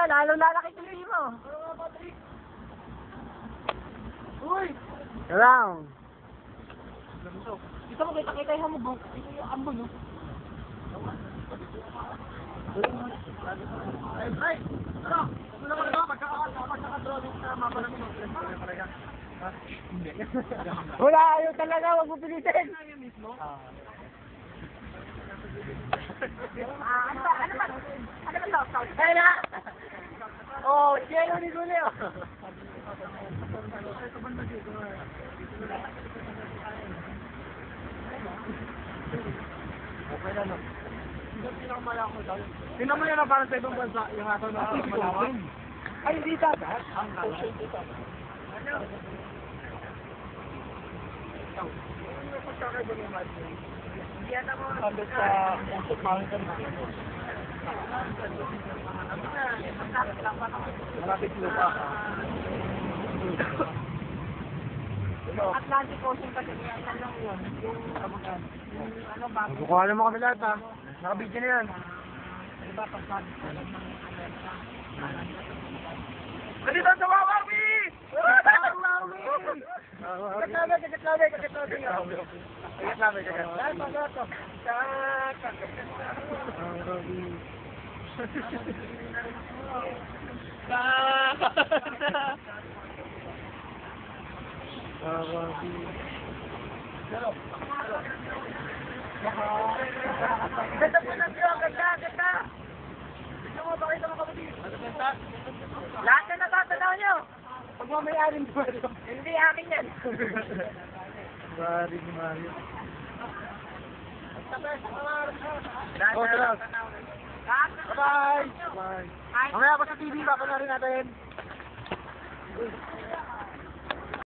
lalo lalaki tuloy mo. Uy! Around. Ito mo kita yung hamog. Ito yung ambon, no? Ay! Ano? Ano naman ito? Magkaka-drawing sa mapa namin. Hindi. Wala, ayaw talaga. Huwag mo pilitin. Ayaw mismo? Ano ba? Ano ba ito? Kaya na! Oh, siya yung niguli, oh. Okay na, no? Tingnan mo yan parang sa ibang bansa, yung ato na malawang. Ay, hindi dapat. Ang ocean dito. Ano? Hindi yan ako. Sabi sa Pusok Mountain. Malapit lupa. Atlantic Ocean kasi yan lang yun. Yung abugan. Ano ba? Kukuha naman kami lahat, ha? Nakabidyo na yan. Ano ba pagsabi? Dito sa Wawawi! Wawawi! Kakatlabi! Ganda po ng siya, ganda! Gusto mo, bakit mo kapatid? Lahat na natatanaw nyo! Pag mamayarin mo, hindi akin yan. Maring Mario. Bye-bye! Mamaya pa sa TV, papanarin natin.